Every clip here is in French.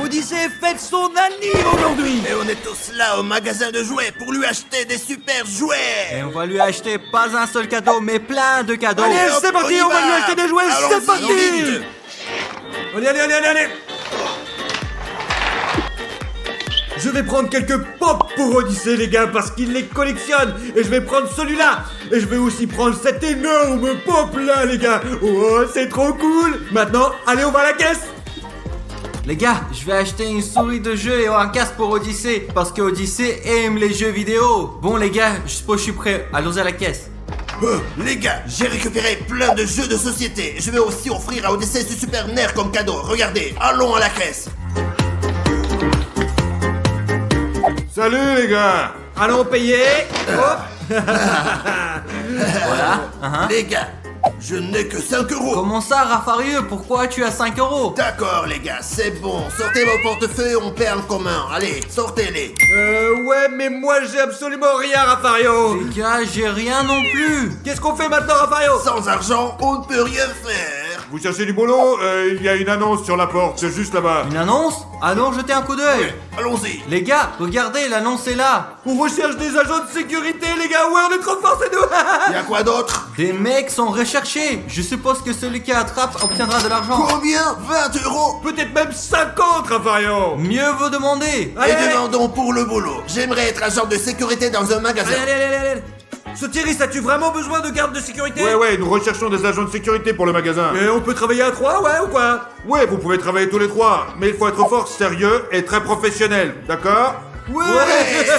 Odyssée fête son anniv aujourd'hui. Et on est tous là au magasin de jouets pour lui acheter des super jouets. Et on va lui acheter pas un seul cadeau, mais plein de cadeaux. Allez, hop, c'est parti, on y on va va. lui acheter des jouets, Allons-y, c'est parti. vite. Allez. Je vais prendre quelques pop pour Odyssée, les gars, parce qu'il les collectionne. Et je vais prendre celui-là. Et je vais aussi prendre cet énorme pop-là, les gars. Oh, c'est trop cool. Maintenant, allez, on va à la caisse. Les gars, je vais acheter une souris de jeu et un casque pour Odyssée, parce que Odyssée aime les jeux vidéo. Bon les gars, je suppose que je suis prêt. Allons à la caisse. Les gars, j'ai récupéré plein de jeux de société. Je vais aussi offrir à Odyssey ce super nerf comme cadeau. Regardez, allons à la caisse. Salut, les gars. Allons payer. Hop. Voilà. Les gars, je n'ai que 5 euros. Comment ça, Rafarieux? Pourquoi tu as 5 euros? D'accord les gars, c'est bon. Sortez vos portefeuilles, on paie en commun. Allez, sortez-les. Ouais, mais moi, j'ai absolument rien, Rafario. Les gars, j'ai rien non plus. Qu'est-ce qu'on fait maintenant, Rafario? Sans argent, on ne peut rien faire. Vous cherchez du boulot? Il y a une annonce sur la porte, c'est juste là-bas. Une annonce? Allons jeter un coup d'œil. Ouais, allons-y. Les gars, regardez, l'annonce est là. On recherche des agents de sécurité, les gars. Ouais, on est trop forts, c'est nous. Y a quoi d'autre? Des mecs sont recherchés. Je suppose que celui qui attrape obtiendra de l'argent. Combien? 20 euros. Peut-être même 50, Rafario. Mieux vaut demander. Allez, Et allez. demandons pour le boulot. J'aimerais être agent de sécurité dans un magasin. Allez. Ce Thierry, as-tu vraiment besoin de garde de sécurité? Ouais, nous recherchons des agents de sécurité pour le magasin. Mais on peut travailler à 3, ouais, ou quoi? Ouais, vous pouvez travailler tous les 3, mais il faut être fort, sérieux et très professionnel, d'accord? Ouais,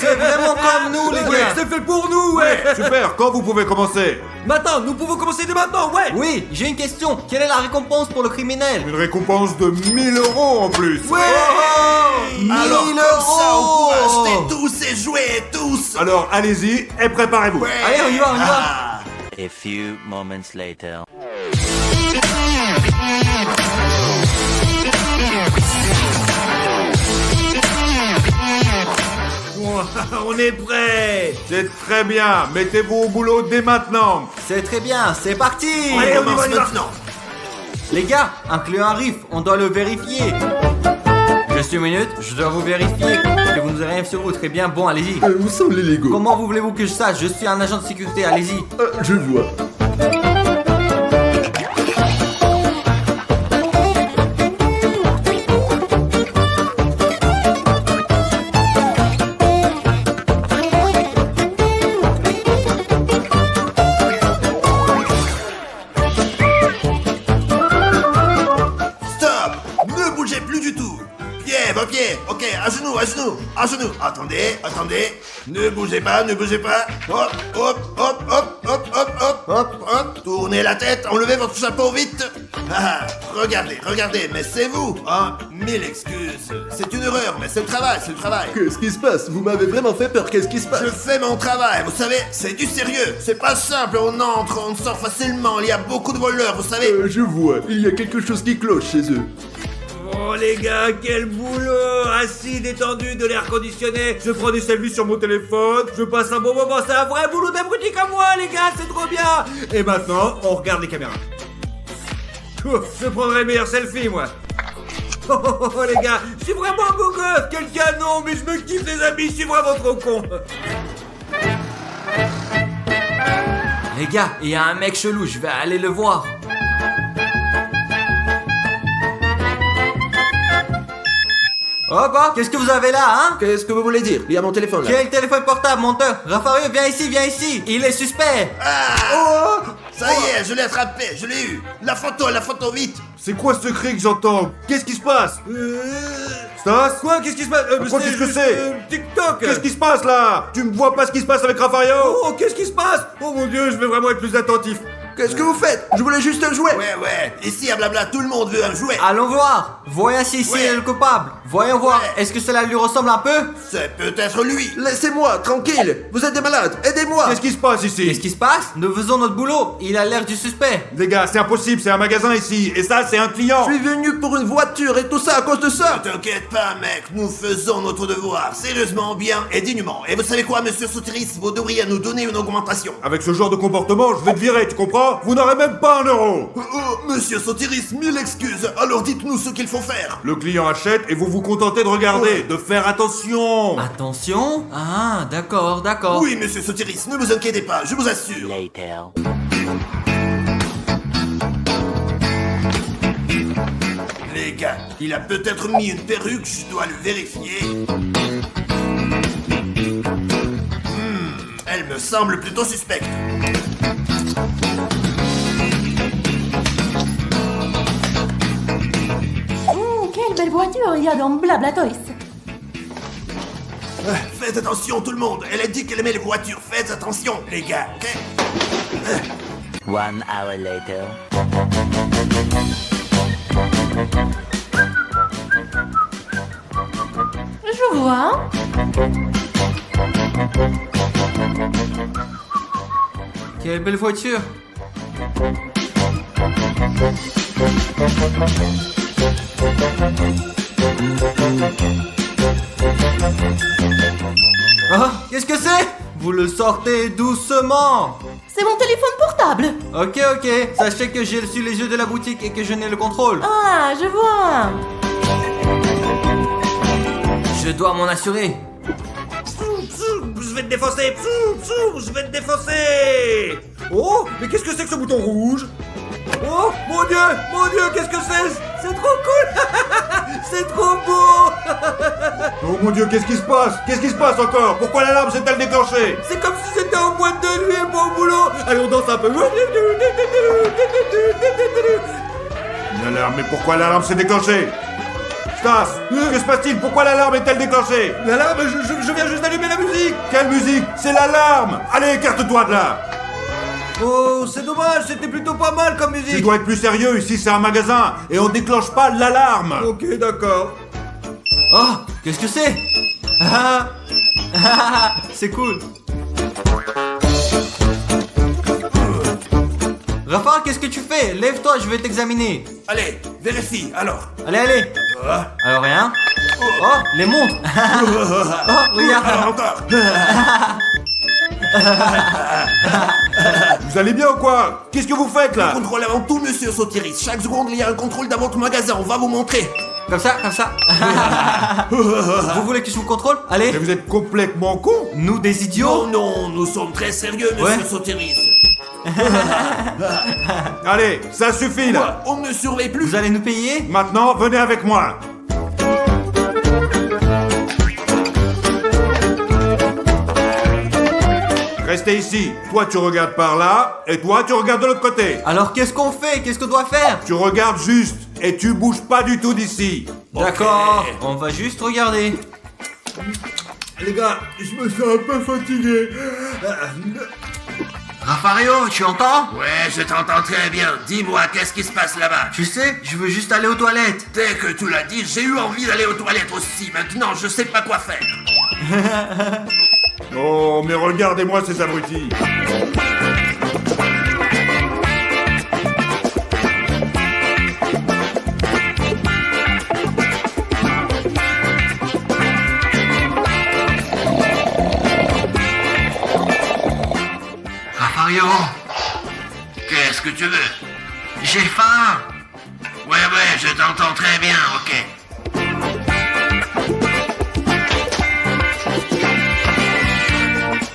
C'est vraiment comme nous, les Ouais, gars. c'est fait pour nous, ouais. Super, quand vous pouvez commencer? Maintenant, nous pouvons commencer dès maintenant, ouais. Oui, j'ai une question. Quelle est la récompense pour le criminel? Une récompense de 1000 euros en plus. Ouais. Alors 1000 comme ça, on pourra euros. acheter tous ces jouets, tous. Alors allez-y et préparez-vous. Ouais. Allez, on y va. Ah. A few moments later. On est prêt. C'est très bien, mettez-vous au boulot dès maintenant. C'est très bien, c'est parti. Allez, on y Commence va. maintenant. Les gars, un client arrive, on doit le vérifier. Juste une minute, je dois vous vérifier que vous n'avez rien sur vous. Très bien, bon, allez-y. Où sont les Legos? Comment vous voulez-vous que je sache? Je suis un agent de sécurité, allez-y. Je vois. Stop. Ne bougez plus du tout. Pied, vos pieds. Ok, à genoux. Attendez. Ne bougez pas. Hop. Tournez la tête, enlevez votre chapeau vite. Ah, regardez, mais c'est vous. Ah, 1000 excuses. C'est une erreur, mais c'est le travail. Qu'est-ce qui se passe? Vous m'avez vraiment fait peur, qu'est-ce qui se passe? Je fais mon travail, vous savez, c'est du sérieux. C'est pas simple, on entre, on sort facilement. Il y a beaucoup de voleurs, vous savez. Je vois, il y a quelque chose qui cloche chez eux. Oh les gars, quel boulot. Assis, détendu, de l'air conditionné. Je prends des selfies sur mon téléphone. Je passe un bon moment, c'est un vrai boulot d'abruti comme moi, les gars, c'est trop bien. Et maintenant, on regarde les caméras. Je prendrai le meilleur selfie, moi. Oh, les gars, je suis vraiment un beau gosse. Quel canon, mais je me kiffe, les amis, je suis vraiment trop con. Les gars, il y a un mec chelou, je vais aller le voir. Hop, qu'est-ce que vous avez là, hein? Qu'est-ce que vous voulez dire? Il y a mon téléphone là. Quel téléphone portable, monteur? Raffario, viens ici. Il est suspect. Ah, ça y est, je l'ai attrapé, je l'ai eu. La photo, vite. C'est quoi ce cri que j'entends? Qu'est-ce qui se passe? Stas? Quoi? Qu'est-ce qui se passe? Quoi, qu'est-ce que c'est? TikTok. Qu'est-ce qui se passe là? Tu me vois pas ce qui se passe avec Rafario? Oh, qu'est-ce qui se passe? Oh mon dieu, je vais vraiment être plus attentif. Qu'est-ce que vous faites? Je voulais juste un jouet. Ouais, ici à Blabla, tout le monde veut un jouet. Allons voir. Voyons si c'est Ouais. le coupable. Voyons voir. Ouais. Est-ce que cela lui ressemble un peu? C'est peut-être lui. Laissez-moi, tranquille. Vous êtes des malades, aidez-moi. Qu'est-ce qui se passe ici? Qu'est-ce qui se passe? Nous faisons notre boulot. Il a l'air du suspect. Les gars, c'est impossible, c'est un magasin ici, et ça, c'est un client. Je suis venu pour une voiture et tout ça à cause de ça. Ne t'inquiète pas, mec, nous faisons notre devoir, sérieusement, bien et dignement. Et vous savez quoi, monsieur Sotiris, vous devriez nous donner une augmentation. Avec ce genre de comportement, je vais te virer, tu comprends? comprends? Vous n'aurez même pas 1 euro. Monsieur Sotiris, 1000 excuses. Alors dites-nous ce qu'il faut faire. Le client achète et vous vous contentez de regarder, de faire attention. Attention. Ah, d'accord, d'accord. Oui, monsieur Sotiris, ne vous inquiétez pas, je vous assure. Later. Les gars, il a peut-être mis une perruque, je dois le vérifier. Elle me semble plutôt suspecte. Quelle belle voiture il y a dans Blabla Toys. Faites attention tout le monde, elle a dit qu'elle aimait les voitures, faites attention les gars, ok? 1 hour later. Je vois. Quelle belle voiture. Ah, qu'est-ce que c'est? Vous le sortez doucement. C'est mon téléphone portable. Ok, ok. Sachez que j'ai reçu les yeux de la boutique et que je n'ai le contrôle. Ah, je vois. Je dois m'en assurer. Je vais te défoncer. Je vais te défoncer. Oh, mais qu'est-ce que c'est que ce bouton rouge? Oh, mon Dieu, qu'est-ce que c'est? C'est trop cool. C'est trop beau. Oh mon Dieu, qu'est-ce qui se passe? Qu'est-ce qui se passe encore? Pourquoi l'alarme s'est-elle déclenchée? C'est comme si c'était en boîte de nuit et pas au boulot. Allez, on danse un peu. Une alarme, mais pourquoi l'alarme s'est déclenchée? Stas, que se passe-t-il? Pourquoi l'alarme est-elle déclenchée? L'alarme, je viens juste d'allumer la musique. Quelle musique? C'est l'alarme! Allez, écarte-toi de là! Oh, c'est dommage, c'était plutôt pas mal comme Tu musique. dois être plus sérieux, ici c'est un magasin, et on déclenche pas l'alarme! Ok, d'accord. Oh, qu'est-ce que c'est? Ah, ah, c'est cool. Raphaël, qu'est-ce que tu fais? Lève-toi, je vais t'examiner. Allez, vérifie, alors. Allez, allez. Alors rien. Oh, les montres. Oh, regarde. Alors encore. Vous allez bien ou quoi? Qu'est-ce que vous faites là? Contrôle avant tout, monsieur Sotiris. Chaque seconde, il y a un contrôle dans votre magasin, on va vous montrer. Comme ça, comme ça. Vous voulez que je vous contrôle? Allez. Mais vous êtes complètement con! Nous des Non, idiots. non, nous sommes très sérieux, monsieur Ouais. Sotiris. Allez, ça suffit là! On ne surveille plus. Vous allez nous payer? Maintenant, venez avec moi! Restez ici. Toi, tu regardes par là, et toi, tu regardes de l'autre côté. Alors qu'est-ce qu'on fait? Qu'est-ce qu'on doit faire? Tu regardes juste, et tu bouges pas du tout d'ici. D'accord, on va juste regarder. Les gars, je me sens un peu fatigué. Rafario, tu entends? Ouais, je t'entends très bien. Dis-moi, qu'est-ce qui se passe là-bas? Tu sais, je veux juste aller aux toilettes. Dès que tu l'as dit, j'ai eu envie d'aller aux toilettes aussi. Maintenant, je sais pas quoi faire. Oh, mais regardez-moi ces abrutis. Rafario, qu'est-ce que tu veux? J'ai faim. Ouais, je t'entends très bien, ok.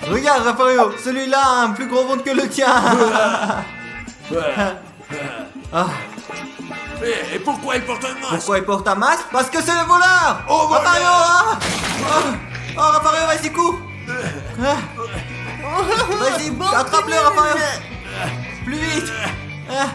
Regarde, Rafario, celui-là a un plus gros ventre que le tien. Ah, Et pourquoi il porte un masque? pourquoi il porte un masque? Parce que c'est le voleur. Oh, voleur. Rafario, ah. Oh, Rafario, vas-y, cours. Ah. Vas-y, attrape-le, Rafario. Plus vite. Ah.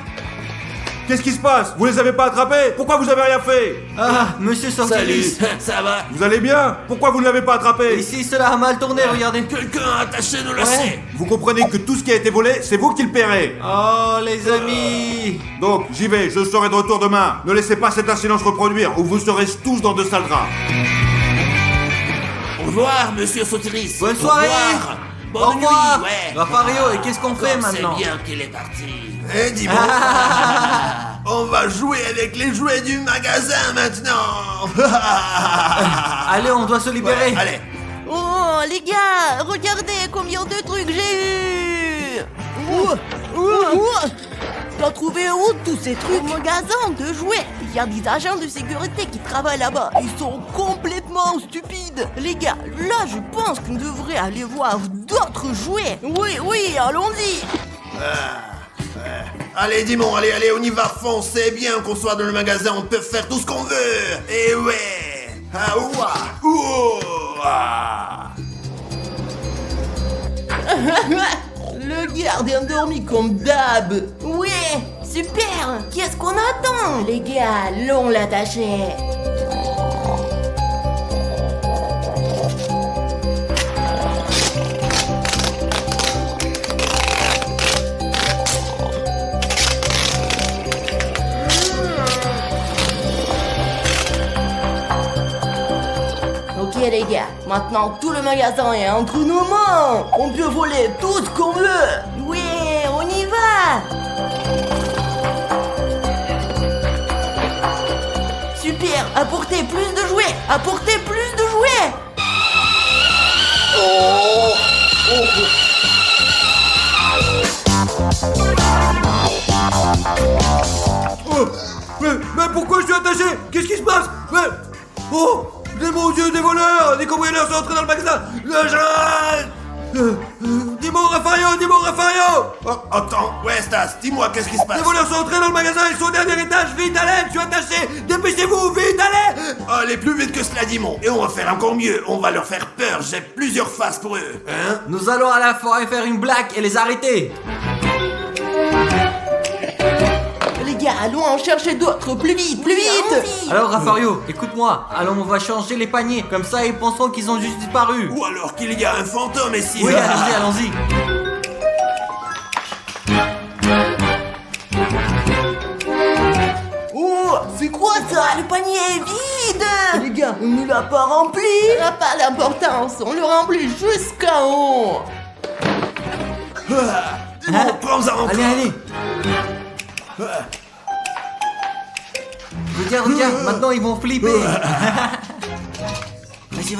Qu'est-ce qui se passe? Vous les avez pas attrapés? Pourquoi vous avez rien fait? Ah, monsieur Sortilis. ça va? Vous allez bien? Pourquoi vous ne l'avez pas attrapé? Ici, cela a mal tourné, regardez. Quelqu'un a attaché nos lacets. Vous comprenez que tout ce qui a été volé, c'est vous qui le paierez. Oh, les amis. Donc, j'y vais, je serai de retour demain. Ne laissez pas cet incident se reproduire, ou vous serez tous dans de sales draps. Au revoir, monsieur Sotiris. Bonne soirée. Au revoir. Bonne Au revoir. nuit, ouais. Rafario, et qu'est-ce qu'on fait maintenant? C'est bien qu'il est parti. Eh, dis-moi. On va jouer avec les jouets du magasin maintenant. Allez, on doit se libérer. Ouais, allez. Oh, les gars, regardez combien de trucs j'ai eu. T'as trouvé où tous ces trucs? Au magasin de jouets. Il y a des agents de sécurité qui travaillent là-bas. Ils sont complètement stupides. Les gars, là je pense qu'on devrait aller voir d'autres jouets. Oui, allons-y. Allez, Dimon, allez, on y va, foncez bien qu'on soit dans le magasin, on peut faire tout ce qu'on veut. Et ouais. Ah, ouah. Ouah. Le gardien dormi comme d'hab. Ouais, super. Qu'est-ce qu'on attend, les gars? Allons l'attacher. Ok les gars, maintenant tout le magasin est entre nos mains. On peut voler tout ce qu'on veut. Ouais, on y va. Super, apportez plus de jouets. Apportez plus de jouets. Oh, mais pourquoi je suis attaché? Qu'est-ce qui se passe? Oh, mon Dieu, des voleurs, des cambrioleurs sont entrés dans le magasin. Dis-moi, Raffario. Oh, attends, ouais, Stas, dis-moi, qu'est-ce qui se passe? Les voleurs sont entrés dans le magasin, ils sont au dernier étage. Vite, allez, je suis attaché. Dépêchez-vous, vite, allez. Allez, plus vite que cela, Dimon. Et on va faire encore mieux, on va leur faire peur, j'ai plusieurs faces pour eux. Hein? Nous allons à la forêt faire une blague et les arrêter. Les gars, allons en chercher d'autres. Plus vite. Alors Raffario, écoute-moi. Alors on va changer les paniers. Comme ça ils penseront qu'ils ont juste disparu. Ou alors qu'il y a un fantôme ici. Oui, allons-y. Oh, c'est quoi ça? Le panier est vide. Les gars, on ne l'a pas rempli. Ça n'a pas d'importance, on le remplit jusqu'en haut. Dimon, prends-en encore. Allez. Regarde, maintenant ils vont flipper. Vas-y.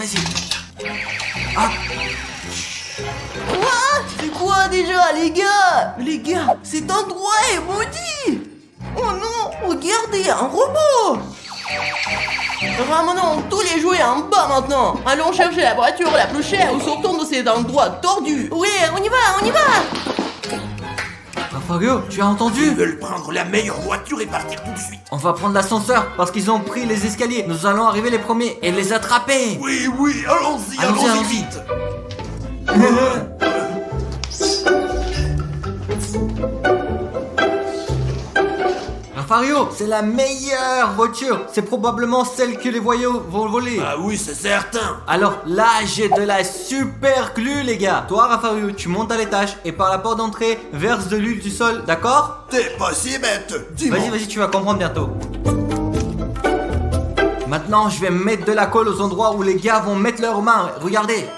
C'est quoi déjà, les gars? Les gars, cet endroit est maudit. Oh non, regardez, un robot. Ramenons tous les jouets en bas maintenant. Allons chercher la voiture la plus chère ou sortons de cet endroit tordu. Ouais, on y va. Raffario, tu as entendu? Ils veulent prendre la meilleure voiture et partir tout de suite. On va prendre l'ascenseur parce qu'ils ont pris les escaliers. Nous allons arriver les premiers et les attraper. Oui, allons-y vite. Raffario, c'est la meilleure voiture. C'est probablement celle que les voyous vont voler. Ah oui, c'est certain. Alors là, j'ai de la super glu, les gars. Toi, Raffario, tu montes à l'étage et par la porte d'entrée, verse de l'huile du sol, d'accord? T'es pas si bête. Dimon. Vas-y, tu vas comprendre bientôt. Maintenant, je vais mettre de la colle aux endroits où les gars vont mettre leurs mains. Regardez.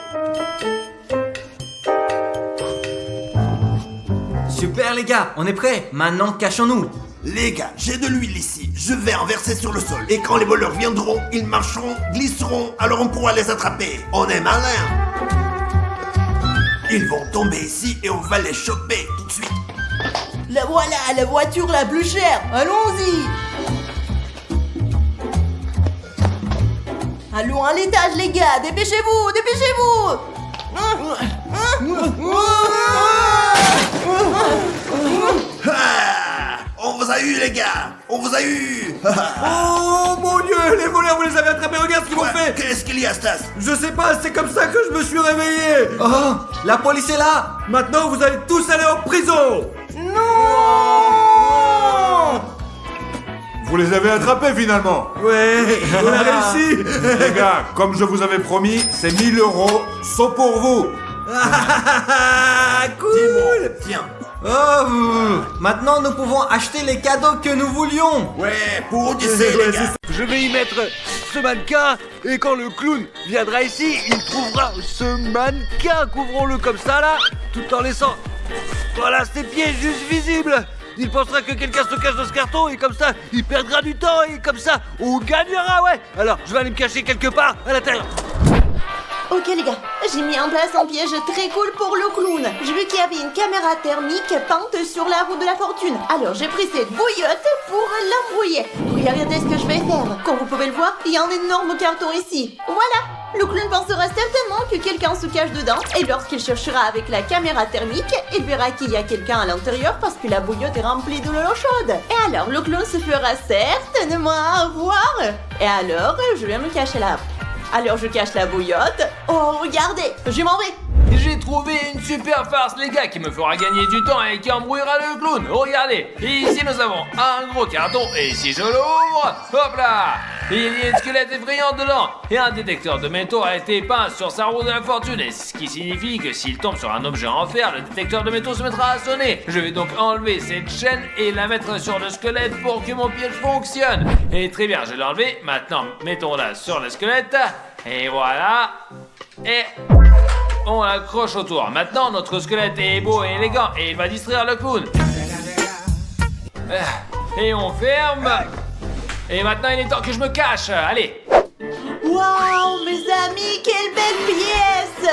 Super, les gars, on est prêts. Maintenant, cachons-nous. Les gars, j'ai de l'huile ici, je vais en verser sur le sol. Et quand les voleurs viendront, ils marcheront, glisseront, alors on pourra les attraper. On est malin. Ils vont tomber ici et on va les choper tout de suite. La voilà, la voiture la plus chère. Allons-y. Allons à l'étage, les gars. Dépêchez-vous. On vous a eu, les gars. On vous a eu. Oh mon Dieu, les voleurs, vous les avez attrapés, regarde ce qu'ils m'ont fait. Qu'est-ce qu'il y a, Stas? Je sais pas, c'est comme ça que je me suis réveillé. Oh, la police est là. Maintenant, vous allez tous aller en prison. Vous les avez attrapés finalement. Ouais, on a réussi. Les gars, comme je vous avais promis, ces 1000 euros sont pour vous. Cool. Tiens. Oh, maintenant nous pouvons acheter les cadeaux que nous voulions. Ouais, pour Odyssée, les gars. Je vais y mettre ce mannequin et quand le clown viendra ici, il trouvera ce mannequin. Couvrons-le comme ça là, tout en laissant voilà ses pieds juste visibles. Il pensera que quelqu'un se cache dans ce carton et comme ça, il perdra du temps et comme ça, on gagnera, ouais. Alors, je vais aller me cacher quelque part à l'intérieur. Ok les gars, j'ai mis en place un piège très cool pour le clown. J'ai vu qu'il y avait une caméra thermique peinte sur la roue de la fortune. Alors j'ai pris cette bouillotte pour l'embrouiller. Regardez ce que je vais faire. Comme vous pouvez le voir, il y a un énorme carton ici. Voilà. Le clown pensera certainement que quelqu'un se cache dedans et lorsqu'il cherchera avec la caméra thermique, il verra qu'il y a quelqu'un à l'intérieur parce que la bouillotte est remplie de l'eau chaude. Et alors le clown se fera certainement voir. Et alors je vais me cacher là. Alors je cache la bouillotte. Oh regardez, je m'en vais. J'ai trouvé une super farce, les gars, qui me fera gagner du temps et qui embrouillera le clown. Regardez, ici nous avons un gros carton et si je l'ouvre, hop là, il y a un squelette effrayant dedans et un détecteur de métaux a été peint sur sa roue de la fortune, et ce qui signifie que s'il tombe sur un objet en fer, le détecteur de métaux se mettra à sonner. Je vais donc enlever cette chaîne et la mettre sur le squelette pour que mon piège fonctionne. Et très bien, je l'ai enlevé. Maintenant, mettons-la sur le squelette et voilà. Et on l'accroche autour. Maintenant, notre squelette est beau et élégant et il va distraire le clown. Et on ferme. Et maintenant, il est temps que je me cache. Allez. Waouh, mes amis, quelle belle pièce!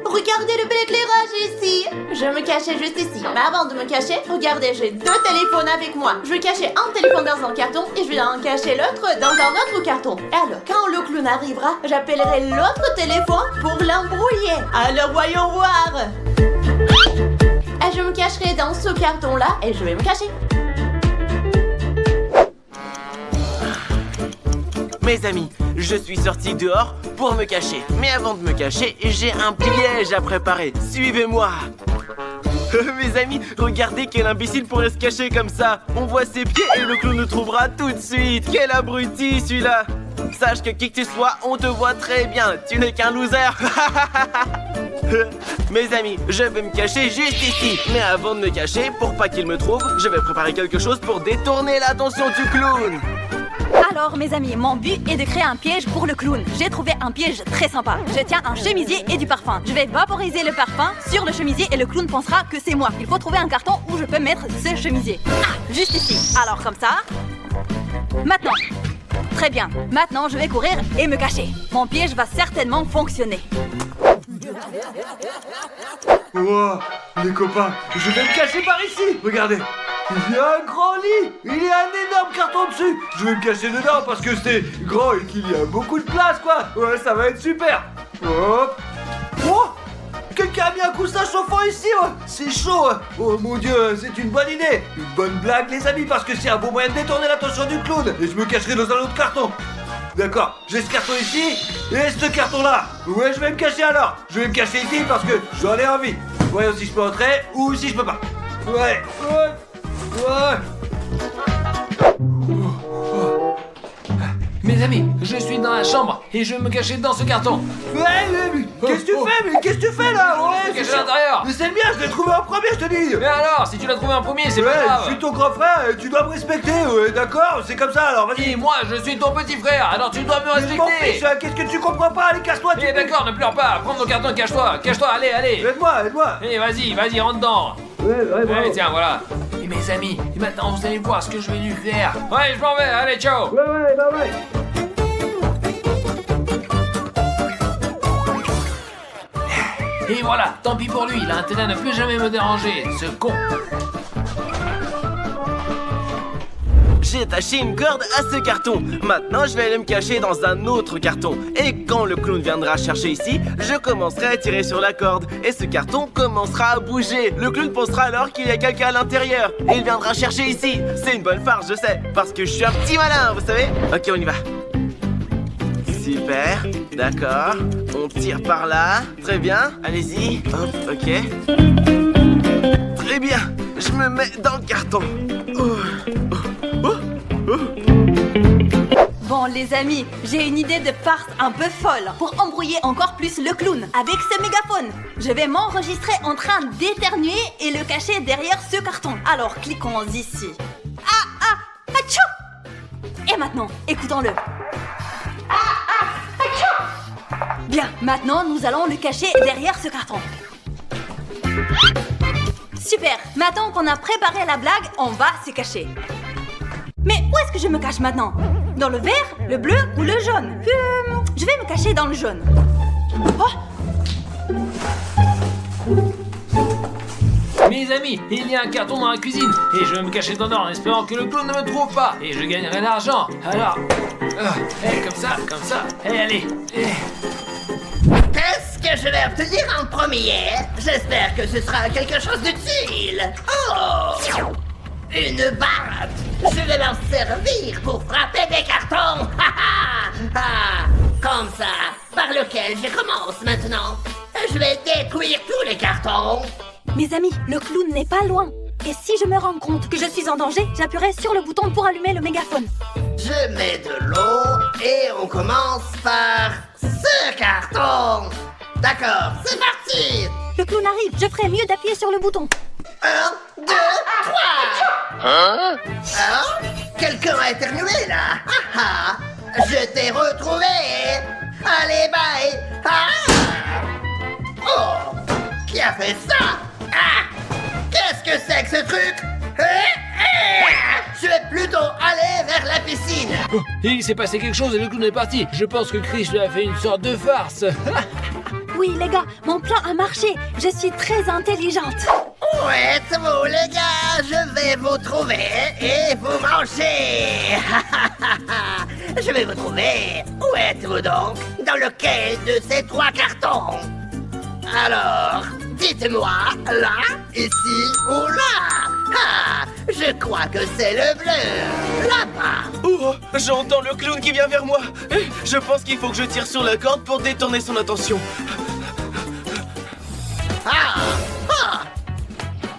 Regardez le bel éclairage ici. Je me cachais juste ici. Mais avant de me cacher, regardez, j'ai 2 téléphones avec moi. Je vais cacher un téléphone dans un carton et je vais en cacher l'autre dans un autre carton. Et alors, quand le clown arrivera, j'appellerai l'autre téléphone pour l'embrouiller. Alors, voyons voir. Et je me cacherai dans ce carton-là et je vais me cacher. Mes amis, je suis sorti dehors pour me cacher. Mais avant de me cacher, j'ai un piège à préparer. Suivez-moi. Mes amis, regardez quel imbécile pourrait se cacher comme ça. On voit ses pieds et le clown nous trouvera tout de suite. Quel abruti celui-là. Sache que qui que tu sois, on te voit très bien. Tu n'es qu'un loser. Mes amis, je vais me cacher juste ici. Mais avant de me cacher, pour pas qu'il me trouve, je vais préparer quelque chose pour détourner l'attention du clown. Alors mes amis, mon but est de créer un piège pour le clown. J'ai trouvé un piège très sympa. Je tiens un chemisier et du parfum. Je vais vaporiser le parfum sur le chemisier et le clown pensera que c'est moi. Il faut trouver un carton où je peux mettre ce chemisier. Ah, juste ici. Alors comme ça. Maintenant. Très bien. Maintenant je vais courir et me cacher. Mon piège va certainement fonctionner. Wow, les copains, je vais me cacher par ici. Regardez, il y a un grand lit. Il y a un énorme carton dessus. Je vais me cacher dedans parce que c'est grand et qu'il y a beaucoup de place, quoi. Ouais, ça va être super. Hop. Oh, quelqu'un a mis un coussin chauffant ici, ouais. C'est chaud. Oh mon Dieu, c'est une bonne idée. Une bonne blague, les amis, parce que c'est un bon moyen de détourner l'attention du clown. Et je me cacherai dans un autre carton. D'accord, j'ai ce carton ici et ce carton là. Ouais, je vais me cacher alors. Je vais me cacher ici parce que j'en ai envie. Voyons si je peux entrer ou si je peux pas. Ouais. Mes amis, je suis dans la chambre et je vais me cacher dans ce carton. Ouais, qu'est-ce que tu fais? Mais qu'est-ce que tu fais là? Je me cache à l'intérieur. Mais c'est le mien, je l'ai trouvé en premier, je te dis. Mais alors, si tu l'as trouvé en premier, c'est pas grave. Je suis ton grand frère et tu dois me respecter, ouais, d'accord? C'est comme ça alors, vas-y. Et moi, je suis ton petit frère, alors tu dois me Mais je m'en respecter. fiche, qu'est-ce que tu comprends pas? Allez, cache-toi. Eh d'accord, ne pleure pas, prends ton carton, cache-toi, allez. Aide-moi. Eh vas-y, rentre dedans. Ouais, Tiens, voilà. Et mes amis, et maintenant vous allez voir ce que je vais lui faire. Ouais, je m'en vais, allez, ciao. Ouais. Et voilà, tant pis pour lui, il a intérêt à ne plus jamais me déranger, ce con. J'ai attaché une corde à ce carton. Maintenant, je vais aller me cacher dans un autre carton. Et quand le clown viendra chercher ici, je commencerai à tirer sur la corde. Et ce carton commencera à bouger. Le clown pensera alors qu'il y a quelqu'un à l'intérieur. Et il viendra chercher ici. C'est une bonne farce, je sais. Parce que je suis un petit malin, vous savez. Ok, on y va. Super, d'accord. On tire par là. Très bien, allez-y. Hop, ok. Très bien, je me mets dans le carton. Bon les amis, j'ai une idée de farce un peu folle pour embrouiller encore plus le clown avec ce mégaphone. Je vais m'enregistrer en train d'éternuer et le cacher derrière ce carton. Alors cliquons ici. Achou! Et maintenant, écoutons-le. Bien, maintenant nous allons le cacher derrière ce carton. Super, maintenant qu'on a préparé la blague, on va se cacher. Mais où est-ce que je me cache maintenant? Dans le vert, le bleu ou le jaune? Je vais me cacher dans le jaune. Mes amis, il y a un carton dans la cuisine et je vais me cacher dedans en espérant que le clown ne me trouve pas et je gagnerai de l'argent. Alors, comme ça, et allez. Qu'est-ce que je vais obtenir en premier? J'espère que ce sera quelque chose d'utile. Oh! Une batte! Je vais m'en servir pour frapper des cartons! Comme ça, par lequel je commence maintenant. Je vais détruire tous les cartons. Mes amis, le clown n'est pas loin. Et si je me rends compte que je suis en danger, j'appuierai sur le bouton pour allumer le mégaphone. Je mets de l'eau et on commence par ce carton. D'accord, c'est parti. Le clown arrive, je ferai mieux d'appuyer sur le bouton. 1, 2, 3. Hein? Quelqu'un a éternué là. Je t'ai retrouvé. Allez, bye. Oh, qui a fait ça? Qu'est-ce que c'est que ce truc? Je vais plutôt aller vers la piscine. Oh, il s'est passé quelque chose et le clown est parti. Je pense que Chris lui a fait une sorte de farce. Oui, les gars, mon plan a marché. Je suis très intelligente. Où êtes-vous, les gars? Je vais vous trouver et vous manger. Je vais vous trouver. Où êtes-vous donc? Dans lequel de ces 3 cartons? Alors, dites-moi, là, ici ou là? Je crois que c'est le bleu, là-bas. Oh, j'entends le clown qui vient vers moi. Je pense qu'il faut que je tire sur la corde pour détourner son attention.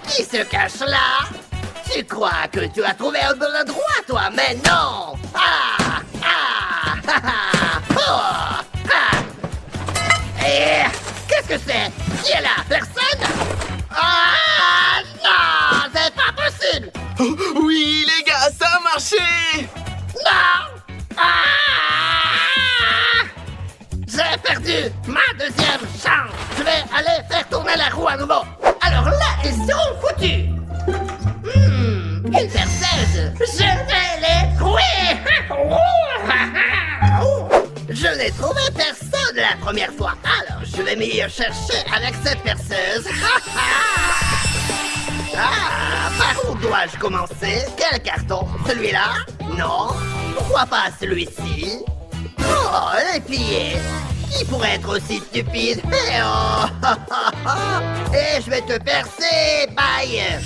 Qui se cache là? Tu crois que tu as trouvé un bon endroit, toi, mais non. Et qu'est-ce que c'est? Qui est là? Personne? Non, c'est pas possible. Oui, les gars, ça a marché. Non. J'ai perdu ma deuxième chance. Je vais aller faire tourner la roue à nouveau. Alors là, ils seront foutus. Une perceuse. Je vais les trouver. Je n'ai trouvé personne la première fois. Alors, je vais m'y chercher avec cette perceuse. Par où dois-je commencer? Quel carton? Celui-là? Non. Pourquoi pas celui-ci? Oh, les pillés. Qui pourrait être aussi stupide? Et je vais te percer, bye.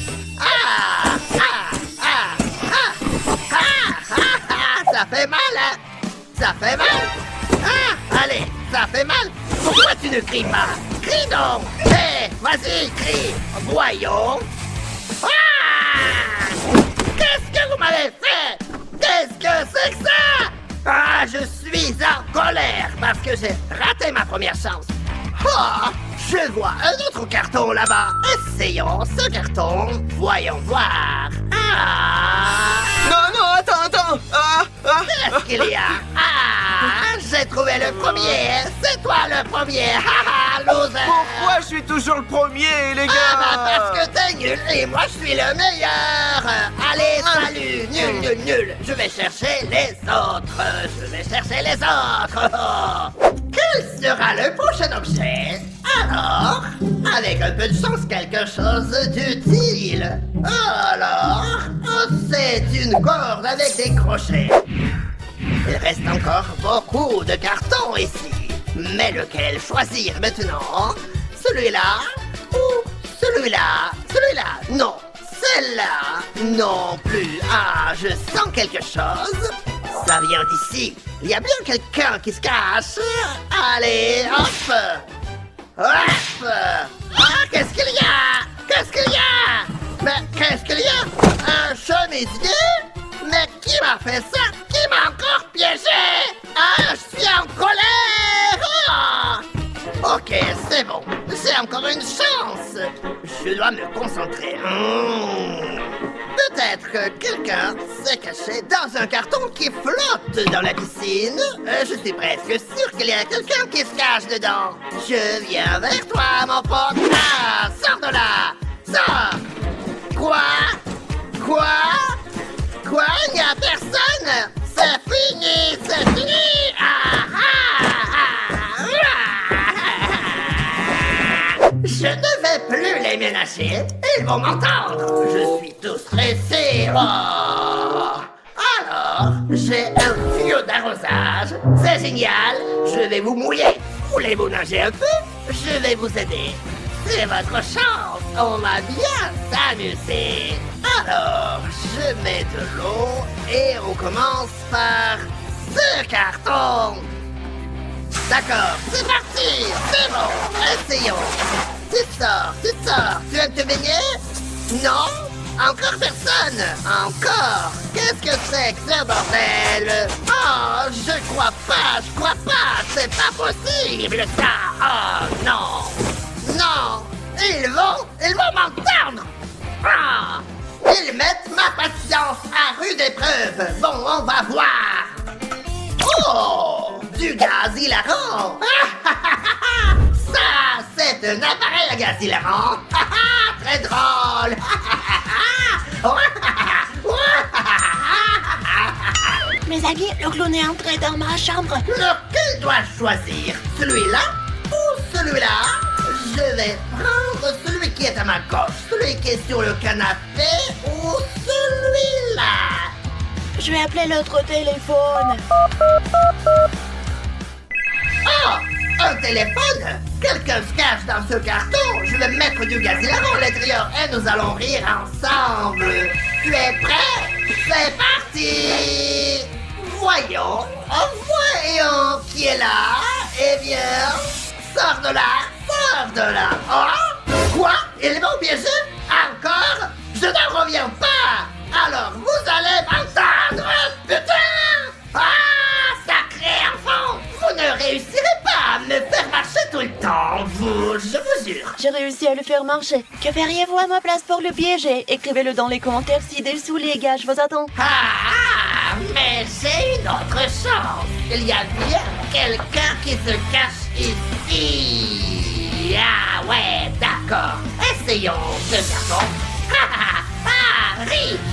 Ça fait mal, hein? Ça fait mal? Allez, ça fait mal. Pourquoi tu ne cries pas? Crie donc. Vas-y, crie. Voyons. Qu'est-ce que vous m'avez fait? Qu'est-ce que c'est que ça? Je suis en colère parce que j'ai raté ma première chance. Je vois un autre carton là-bas. Essayons ce carton. Voyons voir. Non, attends. Qu'est-ce qu'il y a? J'ai trouvé le premier. C'est toi le premier. Loser. Pourquoi je suis toujours le premier, les gars? Parce que t'es nul et moi je suis le meilleur. Allez, salut. Nul. Je vais chercher les autres. Quel sera le prochain objet? Alors, avec un peu de chance, quelque chose d'utile. Alors, c'est une corde avec des crochets. Il reste encore beaucoup de cartons ici. Mais lequel choisir maintenant? Celui-là ou celui-là? Non. Celle-là non plus. Je sens quelque chose. Ça vient d'ici. Il y a bien quelqu'un qui se cache. Allez, hop. Qu'est-ce qu'il y a? Mais qu'est-ce qu'il y a? Un chemisier? Mais qui m'a fait ça? Qui m'a encore piégé? Je suis en colère! Ok, c'est bon. J'ai encore une chance. Je dois me concentrer. Peut-être que quelqu'un s'est caché dans un carton qui flotte dans la piscine. Je suis presque sûr qu'il y a quelqu'un qui se cache dedans. Je viens vers toi, mon pote. Sors de là! Sors! Quoi? Il n'y a personne? C'est fini! déménager, ils vont m'entendre. Je suis tout stressé. Oh. Alors, j'ai un tuyau d'arrosage. C'est génial. Je vais vous mouiller. Voulez-vous nager un peu? Je vais vous aider. C'est votre chance. On va bien s'amuser. Alors, je mets de l'eau et on commence par ce carton. D'accord, c'est parti. C'est bon. Essayons. Tu sors. Tu aimes te baigner? Non? Encore personne? Encore? Qu'est-ce que c'est que ce bordel? Oh, je crois pas, c'est pas possible ça! Oh non! Non! Ils vont m'entendre! Ah! Ils mettent ma patience à rude épreuve! Bon, on va voir! Oh! Du gaz hilarant! Ça, c'est un appareil à gaz hilarant! Très drôle! Mes amis, le clown est entré dans ma chambre. Lequel dois-je choisir? Celui-là ou celui-là? Je vais prendre celui qui est à ma gauche, celui qui est sur le canapé ou celui-là. Je vais appeler l'autre téléphone. Oh! Un téléphone? Quelqu'un se cache dans ce carton. Je vais mettre du gaz hilarant à l'intérieur et nous allons rire ensemble. Tu es prêt? C'est parti! Voyons qui est là. Eh bien, sors de là. Oh! Quoi? Ils m'ont piégé? Encore? Je n'en reviens pas! Alors vous allez m'entendre! Putain! Ah! Sacré enfant! Vous ne réussirez pas à me faire marcher tout le temps, je vous jure! J'ai réussi à le faire marcher. Que feriez-vous à ma place pour le piéger? Écrivez-le dans les commentaires ci-dessous, les gars, je vous attends. Ah! Mais j'ai une autre chance! Il y a bien quelqu'un qui se cache ici! Ah ouais, d'accord! Essayons ce carton!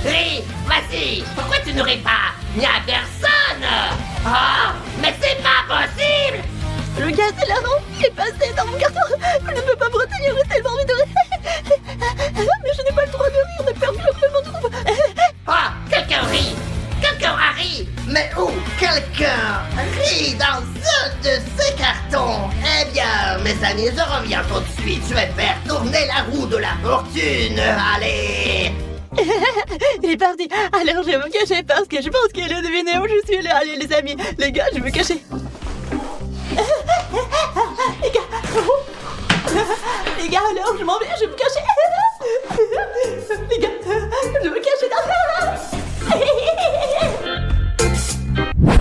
Ris! Vas-y! Pourquoi tu ne ris pas? Il n'y a personne! Oh! Mais c'est pas possible! Le gaz hilarant est passé dans mon carton. Je ne peux pas me retenir, j'ai tellement envie de rire. Mais je n'ai pas le droit de rire, on a perdu le moment de troupe. Ah! Quelqu'un rit! Quelqu'un a ri! Mais où? Quelqu'un rit dans un de ces cartons! Eh bien, mes amis, je reviens tout de suite. Je vais faire tourner la roue de la fortune. Allez! Il est parti. Alors je vais me cacher parce que je pense qu'il a deviné où je suis là. Allez les amis, les gars, je vais me cacher. Les gars, alors je m'en vais, je vais me cacher. Les gars, je vais me cacher dans...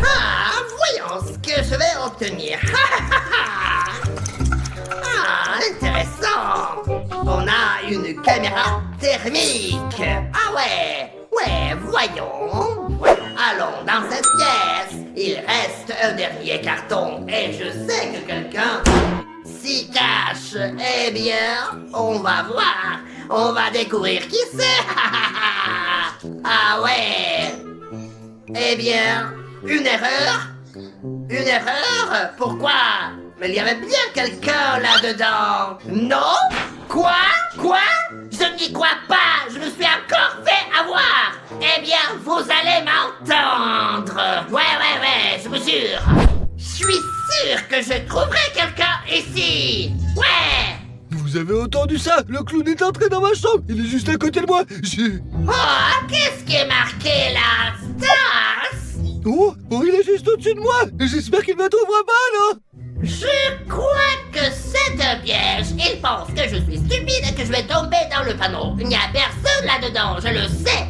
Ah, voyons ce que je vais obtenir. Ah, intéressant. On a une caméra thermique. Ah ouais, voyons. Allons dans cette pièce. Il reste un dernier carton et je sais que quelqu'un s'y cache. Eh bien, on va voir. On va découvrir qui c'est. Ah ouais. Eh bien, une erreur? Une erreur? Pourquoi? Mais il y avait bien quelqu'un là-dedans. Non? Quoi? Je n'y crois pas. Je me suis encore fait avoir. Eh bien, vous allez m'entendre. Ouais, je vous jure. Je suis sûr que je trouverai quelqu'un ici. Ouais. Vous avez entendu ça? Le clown est entré dans ma chambre. Il est juste à côté de moi. Oh, qu'est-ce qui est marqué là? Stars? Oh, il est juste au-dessus de moi. J'espère qu'il me trouvera pas, là. Je crois que c'est un piège. Il pense que je suis stupide et que je vais tomber dans le panneau. Il n'y a personne là-dedans, je le sais.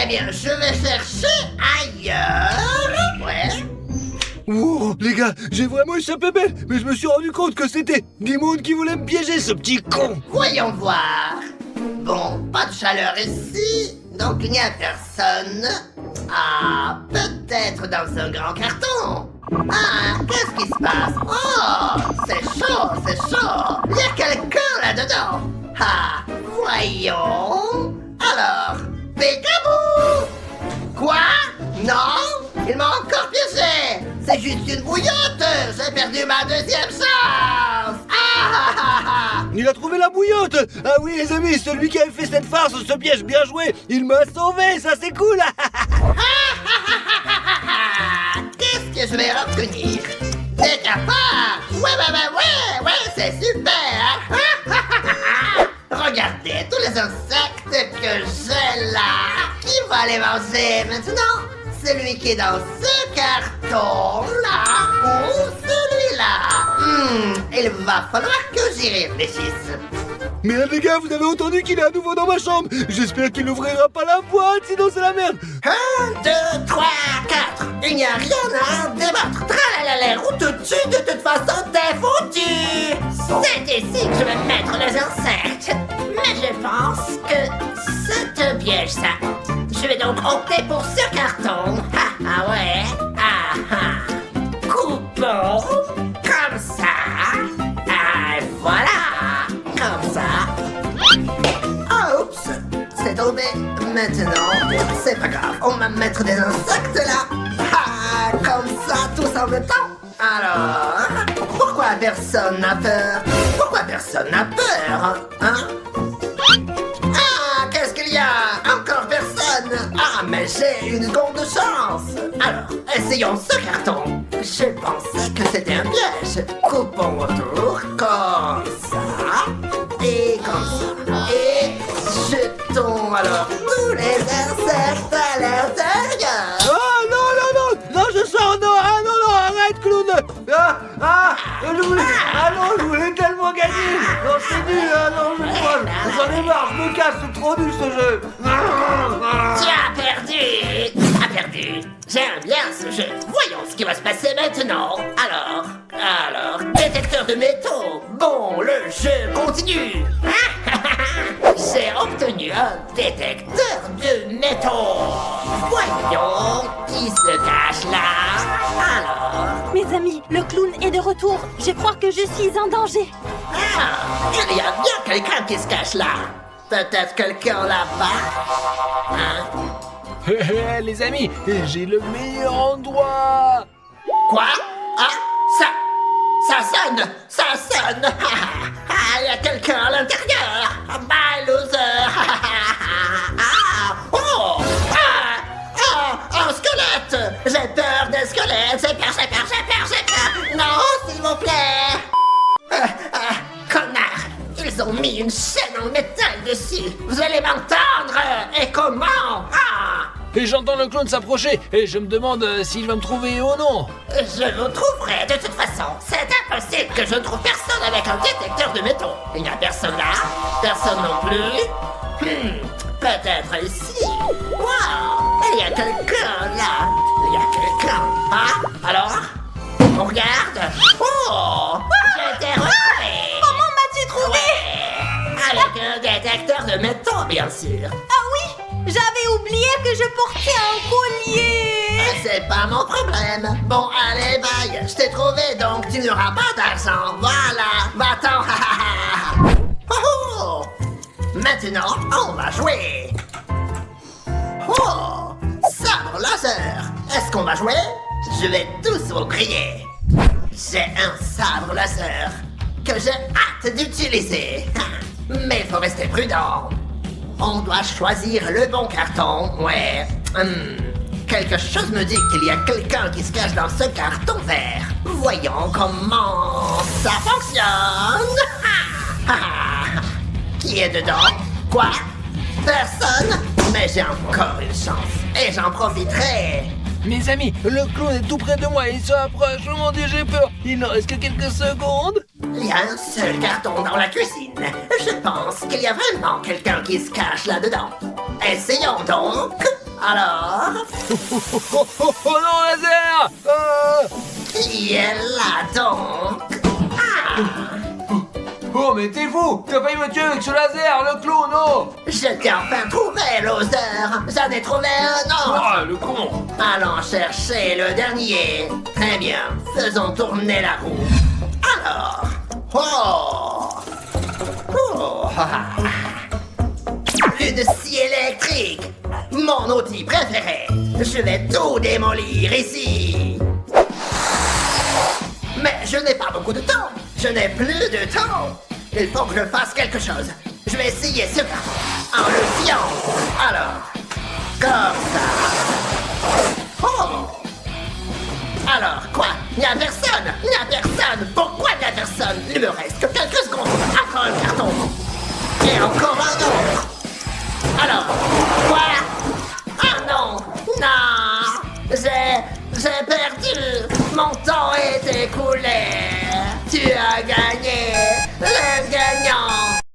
Eh bien, je vais chercher ailleurs. Ouais. Oh, les gars, j'ai vraiment échappé belle. Mais je me suis rendu compte que c'était Dimon qui voulait me piéger, ce petit con. Voyons voir. Bon, pas de chaleur ici, donc il n'y a personne. Ah, peut-être dans un grand carton. Ah, qu'est-ce qui se passe? Oh, c'est chaud. Il y a quelqu'un là-dedans. Ah, voyons. Alors, Pécabou! Quoi? Non? Il m'a encore piégé. C'est juste une bouillotte. J'ai perdu ma deuxième chance. Ah! Il a trouvé la bouillotte. Ah oui les amis, celui qui avait fait cette farce, ce piège bien joué, il m'a sauvé, ça c'est cool. Qu'est-ce que je vais obtenir? Des cafards! Ouais, c'est super! Regardez tous les insectes que j'ai là! Qui va les manger maintenant? Celui qui est dans ce carton-là ou celui-là? Il va falloir que j'y réfléchisse. Mais les gars, vous avez entendu qu'il est à nouveau dans ma chambre. J'espère qu'il n'ouvrira pas la boîte, sinon c'est la merde. 1, 2, 3, 4. Il n'y a rien à débattre. Tralalala, route dessus, de toute façon, t'es foutu. C'est ici que je vais mettre les insectes. Mais je pense que ça te piège, ça. Je vais donc opter pour ce carton. Ah ouais. Coupons. Comme ça. Voilà. Comme ça. Ah, oups. C'est tombé. Maintenant, c'est pas grave. On va mettre des insectes là. Comme ça, tous en même temps. Alors, pourquoi personne n'a peur? Pourquoi personne n'a peur? Hein? Ah, qu'est-ce qu'il y a? Encore personne? Ah, mais j'ai une seconde de chance. Alors, essayons ce carton. Je pensais que c'était un piège. Coupons autour, comme ça. Et comme ça. Et jetons alors tous les insectes à l'intérieur. Oh non, je sors, non, arrête clown. Je voulais tellement gagner. Non, c'est nul, non, j'en ai marre, je me casse, c'est trop nul ce jeu. Tu as perdu. J'aime bien ce jeu. Voyons ce qui va se passer maintenant. Alors, détecteur de métaux. Bon, le jeu continue. J'ai obtenu un détecteur de métaux. Voyons qui se cache là. Alors, Mes amis, le clown est de retour. Je crois que je suis en danger. il y a bien quelqu'un qui se cache là. Peut-être quelqu'un là-bas. Les amis, j'ai le meilleur endroit. Quoi? Ça sonne. Il y a quelqu'un à l'intérieur. Bye, loser. Un squelette. J'ai peur des squelettes. J'ai peur. Non, s'il vous plaît. Connard. Ils ont mis une chaîne en métal dessus. Vous allez m'entendre. Et comment? Et j'entends le clown s'approcher et je me demande s'il va me trouver ou non. Je vous trouverai de toute façon. C'est impossible que je ne trouve personne avec un détecteur de métaux. Il n'y a personne là, personne non plus. Peut-être ici. Wow, il y a quelqu'un là. Alors? On regarde. Oh, j'ai été retrouvé. Comment m'as-tu trouvé? Avec un détecteur de métaux, bien sûr. Ah oui, j'avais oublié que je portais un collier. C'est pas mon problème. Bon, allez, bye. Je t'ai trouvé, donc tu n'auras pas d'argent. Voilà. Va-t'en. Oh. Maintenant, on va jouer. Oh, sabre laser. Est-ce qu'on va jouer? Je vais tous vous crier. J'ai un sabre laser que j'ai hâte d'utiliser. Mais il faut rester prudent. On doit choisir le bon carton, ouais. Quelque chose me dit qu'il y a quelqu'un qui se cache dans ce carton vert. Voyons comment ça fonctionne. Qui est dedans? Quoi? Personne? Mais j'ai encore une chance. Et j'en profiterai. Mes amis, le clown est tout près de moi, il se approche, oh mon dieu j'ai peur. Il ne reste que quelques secondes. Il y a un seul carton dans la cuisine. Je pense qu'il y a vraiment quelqu'un qui se cache là-dedans. Essayons donc. Alors... Oh non, laser! Qui est là donc? Oh mais t'es fou! T'as failli me tuer avec ce laser, le clown, oh! Je t'ai enfin trouvé, loser. J'en ai trouvé un autre. Ah, le con! Allons chercher le dernier. Très bien, faisons tourner la roue. Alors... Une scie électrique. Mon outil préféré. Je vais tout démolir ici. Mais je n'ai pas beaucoup de temps. Je n'ai plus de temps. Il faut que je fasse quelque chose. Je vais essayer ce carton en le fiant. Alors, comme ça. Oh! Alors, quoi? Il n'y a personne! Il n'y a personne! Pourquoi il n'y a personne? Il me reste que quelques secondes. Encore un carton. Et encore un autre. Alors, quoi? Ah non! Non! J'ai perdu! Mon temps est écoulé! Tu as gagné!